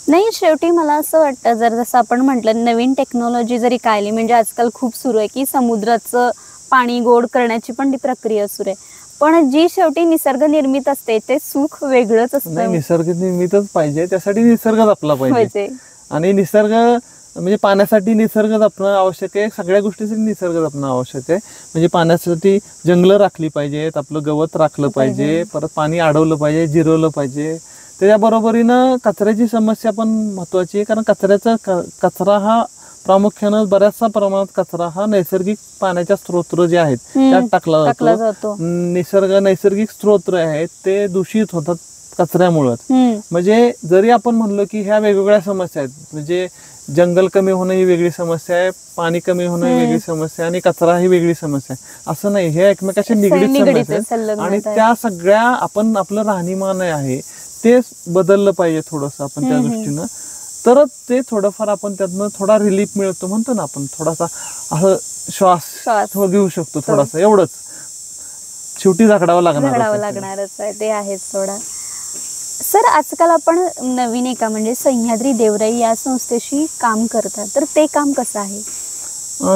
नाही, शेवटी मला असं वाटतं जर जसं आपण म्हटलं नवीन टेक्नॉलॉजी जरी काढली, म्हणजे आजकाल खूप सुरू आहे की समुद्राचं पाणी गोड करण्याची पण ती प्रक्रिया सुरू आहे, पण जी शेवटी निसर्ग निर्मित असते ते सुख वेगळंच असतं. निसर्ग निर्मितच पाहिजे, त्यासाठी निसर्गच आपला पाहिजे. आणि निसर्ग म्हणजे पाण्यासाठी निसर्ग जपणं आवश्यक आहे, सगळ्या गोष्टीसाठी निसर्ग जपणं आवश्यक आहे. म्हणजे पाण्यासाठी जंगलं राखली पाहिजेत, आपलं गवत राखलं पाहिजे, परत पाणी अडवलं पाहिजे, जिरवलं पाहिजे. त्याच्याबरोबरीनं कचऱ्याची समस्या पण महत्त्वाची आहे, कारण कचरा हा प्रामुख्यानं बऱ्याचशा प्रमाणात कचरा हा नैसर्गिक पाण्याच्या स्रोत जे आहेत त्यात टाकला जातो. नैसर्गिक स्रोत आहेत ते दूषित होतात कचऱ्यामुळं. म्हणजे जरी आपण म्हणलो की ह्या वेगवेगळ्या समस्या आहेत, म्हणजे जंगल कमी होणं ही वेगळी समस्या आहे, पाणी कमी होणं ही वेगळी समस्या आहे, आणि कचरा ही वेगळी समस्या आहे, असं नाही. हे एकमेकाशी निगडीत समस्या आहेत. आणि त्या सगळ्या आपण आपलं राहणीमान आहे ते बदललं पाहिजे थोडंसं आपण त्या दृष्टीनं, तरच ते थोडंफार आपण त्यातनं थोडा रिलीफ मिळतो म्हणतो ना आपण, थोडासा असं श्वास घेऊ शकतो थोडासा, एवढंच. शेवटी झाकडावं लागणारच आहे, ते आहेच थोडा. सर, आजकाल आपण नवीन एका म्हणजे सह्याद्री देवराई या संस्थेशी काम करतात, तर ते काम कसं आहे?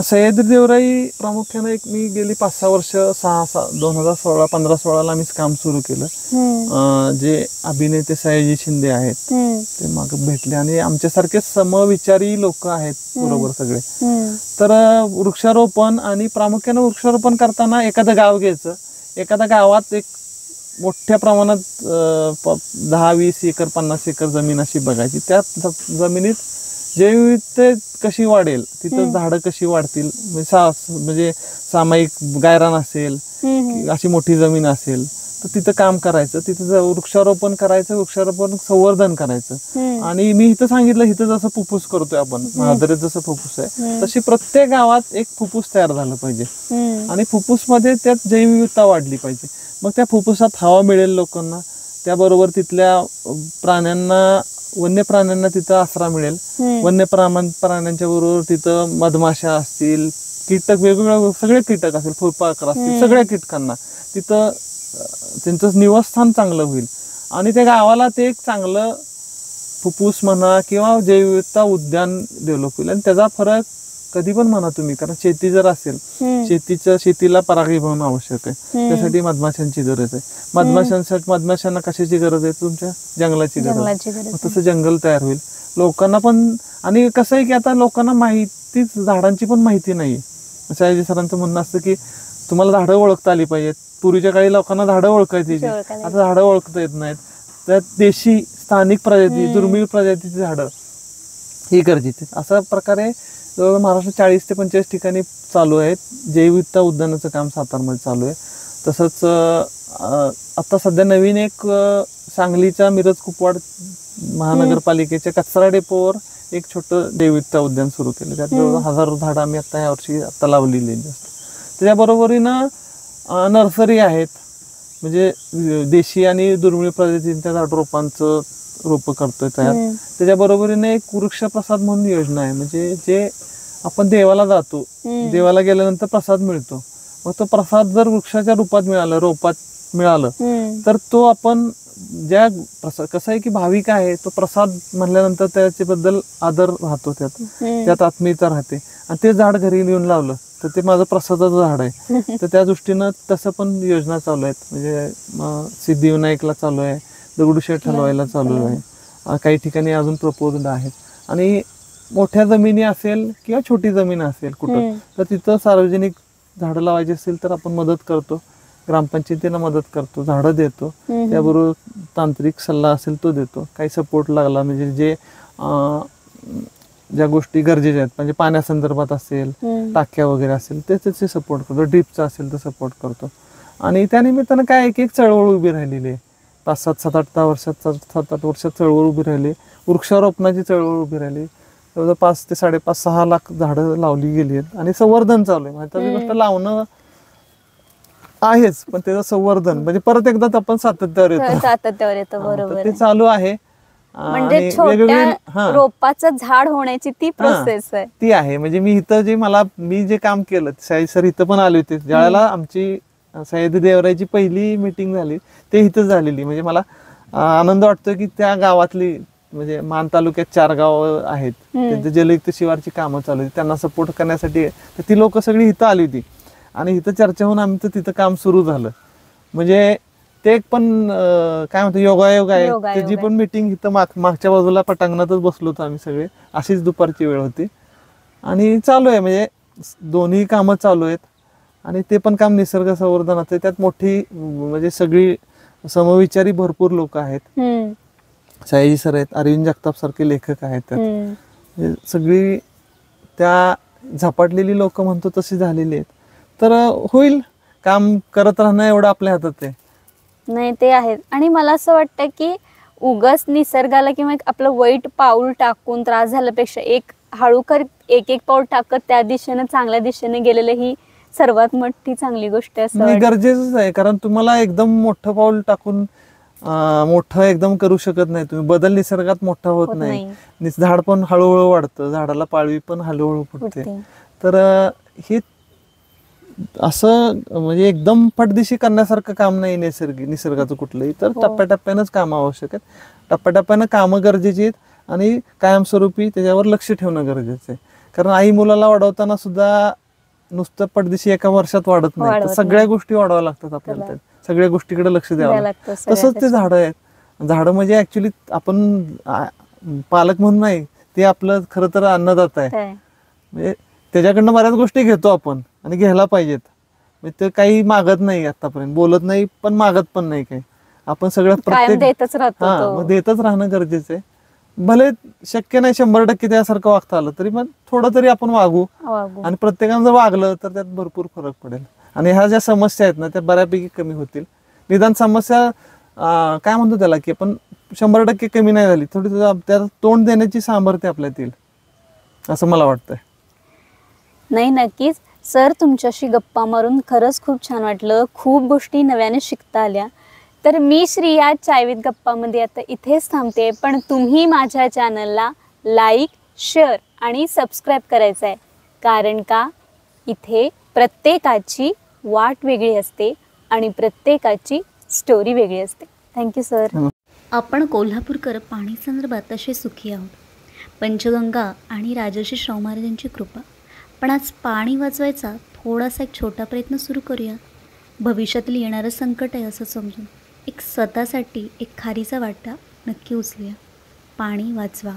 सह्याद्री देवराई प्रामुख्याने मी गेली 5-6 वर्ष 2015-16 आम्ही काम सुरू केलं. जे अभिनेते सयाजी शिंदे आहेत ते माग भेटले, आणि आमच्यासारखे समविचारी लोक आहेत बरोबर सगळे. तर वृक्षारोपण, आणि प्रामुख्याने वृक्षारोपण करताना एखादं गाव घ्यायचं, एखाद्या गावात एक मोठ्या प्रमाणात 10-20 एकर 50 एकर जमीन अशी बघायची. त्या जमिनीत जैवविविधता कशी वाढेल, तिथं झाडं कशी वाढतील, म्हणजे सामायिक गायरान असेल, अशी मोठी जमीन असेल तर तिथं काम करायचं, तिथं वृक्षारोपण करायचं, वृक्षारोपण संवर्धन करायचं. आणि मी इथं सांगितलं, इथं जसं फुफ्फुस करतोय आपण महादरेत जसं फुफ्फुस आहे, तशी प्रत्येक गावात एक फुफ्फुस तयार झालं पाहिजे, आणि फुफ्फुसमध्ये त्यात जैवविविधता वाढली पाहिजे. मग त्या फुफ्फुसात हवा मिळेल लोकांना, त्याबरोबर तिथल्या प्राण्यांना, वन्य प्राण्यांना तिथं आसरा मिळेल, वन्य प्राण्यांच्या बरोबर तिथं मधमाशा असतील, कीटक वेगवेगळे सगळे कीटक असतील, फुलपाखर असतील, सगळ्या कीटकांना तिथं त्यांचं निवासस्थान चांगलं होईल, आणि त्या गावाला ते एक चांगलं फुफ्फुस म्हणा किंवा जैवविविधता उद्यान डेव्हलप होईल. आणि त्याचा फरक कधी पण म्हणा तुम्ही, कारण शेती जर असेल, शेतीला परागीभवन आवश्यक आहे, त्यासाठी मधमाशांची गरज आहे. मधमाशांना कशाची गरज आहे? तुमच्या जंगलाची गरज. तसं जंगल तयार होईल लोकांना पण. आणि कसं आहे की आता लोकांना माहितीच, झाडांची पण माहिती नाही. सयाजी सरांचं म्हणणं असतं की तुम्हाला झाडं ओळखता आली पाहिजेत. पूर्वीच्या काळी लोकांना झाडं ओळखायची, आता झाडं ओळखता येत नाहीत. त्यात देशी स्थानिक प्रजाती, दुर्मिळ प्रजातीची झाडं ही गरजेची. अशा प्रकारे जवळ महाराष्ट्रात 40 ते 45 ठिकाणी चालू आहेत. जैवविविधता उद्यानाचं काम सातारमध्ये चालू आहे. तसंच आता सध्या नवीन एक सांगलीच्या मिरज कुपवाड महानगरपालिकेच्या कचरा डेपोवर एक छोटं जैवविविधता उद्यान सुरू केलं. त्यात जवळ 1000 झाडं आम्ही आता यावर्षी लावलेली आहेत. त्याच्याबरोबरीनं नर्सरी आहेत, म्हणजे देशी आणि दुर्मिळ प्रजातींच्या रोपांचं रोपं करतोय तयार. त्याच्याबरोबरीने एक वृक्षप्रसाद म्हणून योजना आहे, म्हणजे जे आपण देवाला जातो, देवाला गेल्यानंतर प्रसाद मिळतो, मग तो प्रसाद जर वृक्षाच्या रूपात मिळाला, रोपात मिळालं, तर तो आपण कसं आहे की भाविक आहे तो प्रसाद म्हणल्यानंतर त्याच्याबद्दल आदर राहतो, त्यात आत्मीयता राहते. आणि ते झाड घरी येऊन लावलं तर ते माझं प्रसादाचं झाड आहे. तर त्या दृष्टीनं तसं पण योजना चालू आहेत. म्हणजे सिद्धिविनायकला चालू आहे, दगडूशेठ हलवाईला चालू आहे, काही ठिकाणी अजून प्रपोज्ड आहेत. आणि मोठ्या जमिनी असेल किंवा छोटी जमीन असेल कुठं, तर तिथं सार्वजनिक झाडं लावायची असेल तर आपण मदत करतो, ग्रामपंचायतीला मदत करतो, झाडं देतो. त्याबरोबर तांत्रिक सल्ला असेल तो देतो. काही सपोर्ट लागला, म्हणजे ज्या गोष्टी गरजेच्या आहेत, म्हणजे पाण्यासंदर्भात असेल, टाक्या वगैरे असेल, त्याचे सपोर्ट करतो. ड्रीपचा असेल तर सपोर्ट करतो. आणि त्यानिमित्तानं काय एक चळवळ उभी राहिलेली आहे. 7-8 वर्षात चळवळ उभी राहिली. वृक्षारोपणाची चळवळ उभी राहिली. जवळजवळ 5 ते 5.5-6 लाख झाडं लावली गेली आहेत. आणि संवर्धन चालू आहे. म्हणजे गोष्ट लावणं आहेच, पण त्याचं संवर्धन म्हणजे परत एकदा आपण सातत्यावर येतो. बरोबर, ते चालू आहे. म्हणजे छोट्या रोपाचं झाड होण्याची ती प्रोसेस आहे, ती आहे. म्हणजे मी जे काम केलं, सयाजी सर इथं पण आले होते ज्यावेळेला आमची सह्याद्री देवराईची पहिली मीटिंग झाली, ते इथं झालेली. म्हणजे मला आनंद वाटतोय की त्या गावातली, म्हणजे मान तालुक्यात 4 गाव आहेत, त्यांच्या जलयुक्त शिवारची कामं चालू होती, त्यांना सपोर्ट करण्यासाठी तर ती लोक सगळी इथं आली होती. आणि इथं चर्चा होऊन आमचं तिथं काम सुरू झालं. म्हणजे ते एक पण काय म्हणतो योगायोग आहे. योगायोग त्याची आहे. पण मीटिंग इथं मागच्या बाजूला पटांगणातच बसलो होतो आम्ही सगळे. अशीच दुपारची वेळ होती आणि चालू आहे म्हणजे दोन्ही कामं चालू आहेत. आणि ते पण काम निसर्ग संवर्धनाचं, त्यात मोठी म्हणजे सगळी समविचारी भरपूर लोक आहेत. सयाजी सर आहेत, अरविंद जगताप सारखे लेखक आहेत त्यात. म्हणजे सगळी त्या झपाटलेली लोक म्हणतो तशी झालेली आहेत. तर होईल, काम करत राहणं एवढं आपल्या हातात आहे. नाही ते आहेत. आणि मला असं वाटतं की उगाच निसर्गाला किंवा एक आपलं वाईट पाऊल टाकून त्रास झाल्यापेक्षा एक हळूकर एक पाऊल टाकत त्या दिशेनं चांगल्या दिशेने गेलेलं ही सर्वात मोठी चांगली गोष्ट आहे असं नाही, वाटतं. गरजेचंच आहे. कारण तुम्हाला एकदम मोठं पाऊल टाकून मोठं एकदम करू शकत नाही तुम्ही. बदल निसर्गात मोठा होत नाही. झाड पण हळूहळू वाढतं, झाडाला पाळवी पण हळूहळू फुटते. तर हे असं म्हणजे एकदम पटदिशी करण्यासारखं काम नाही निसर्गाचं कुठलंही. तर टप्प्याटप्प्यानंच कामं आवश्यक आहेत. टप्प्याटप्प्यानं कामं गरजेची आहेत आणि कायमस्वरूपी त्याच्यावर लक्ष ठेवणं गरजेचं आहे. कारण आई मुलाला वाढवताना सुद्धा नुसतं पटदिशी एका वर्षात वाढत नाही, तर सगळ्या गोष्टी वाढवाव्या लागतात आपल्याला. सगळ्या गोष्टीकडे लक्ष द्यावं लागतं. तसंच ते झाडं आहेत. झाडं म्हणजे ऍक्च्युली आपण पालक म्हणून नाही, ते आपलं खरं तर अन्नदाता आहे. म्हणजे त्याच्याकडनं बऱ्याच गोष्टी घेतो आपण आणि घ्यायला पाहिजेत. म्हणजे ते काही मागत नाही, आतापर्यंत बोलत नाही पण मागत पण नाही काही. आपण सगळ्यात प्रत्येक देतच राहतो. मग देतच राहणं गरजेचं आहे. भले शक्य नाही 100% त्यासारखं वागता आलं तरी पण थोडं तरी आपण वागू. आणि प्रत्येकानं जर वागलं तर त्यात भरपूर फरक पडेल. आणि ह्या ज्या समस्या आहेत ना त्या बऱ्यापैकी कमी होतील. निदान समस्या काय म्हणतो त्याला की आपण 100% कमी नाही झाली, थोडी त्याला तोंड देण्याची सामर्थ्य आपल्यात येईल असं मला वाटतंय. नाही, नक्कीच सर, तुमच्याशी गप्पा मारून खरंच खूप छान वाटलं. खूप गोष्टी नव्याने शिकता आल्या. तर मी श्रिया चाय विथ गप्पामध्ये आता इथेच थांबते. पण तुम्ही माझ्या चॅनलला लाईक, शेअर आणि सबस्क्राईब करायचं आहे. कारण का इथे प्रत्येकाची वाट वेगळी असते आणि प्रत्येकाची स्टोरी वेगळी असते. Thank you sir. आपण कोल्हापूरकर पाणी संदर्भात असे सुखी आहोत. पंचगंगा आणि राजर्षी शाहू महाराजांची कृपा. पण आज पाणी वाचवायचा थोडासा एक छोटा प्रयत्न सुरू करूया. भविष्यातील येणारं संकट आहे असं समजून एक स्वतःसाठी एक खारीचा वाटा नक्की उचलूया. पाणी वाचवा.